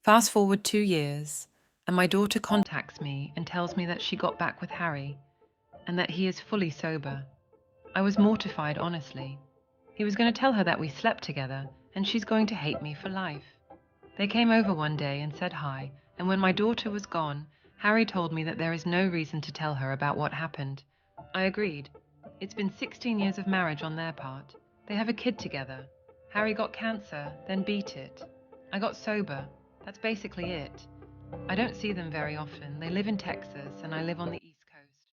Fast forward 2 years, and my daughter contacts me and tells me that she got back with Harry and that he is fully sober. I was mortified, honestly. He was going to tell her that we slept together, and she's going to hate me for life. They came over one day and said hi, and when my daughter was gone, Harry told me that there is no reason to tell her about what happened. I agreed. It's been 16 years of marriage on their part. They have a kid together. Harry got cancer, then beat it. I got sober. That's basically it. I don't see them very often. They live in Texas, and I live on the East Coast.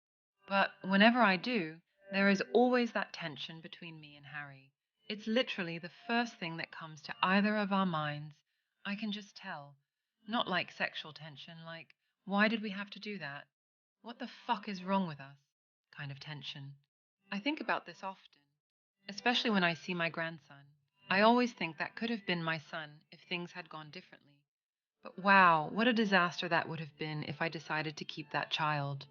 But whenever I do, there is always that tension between me and Harry. It's literally the first thing that comes to either of our minds. I can just tell. Not like sexual tension, like, why did we have to do that? What the fuck is wrong with us? Kind of tension. I think about this often, especially when I see my grandson. I always think that could have been my son if things had gone differently. But wow, what a disaster that would have been if I decided to keep that child.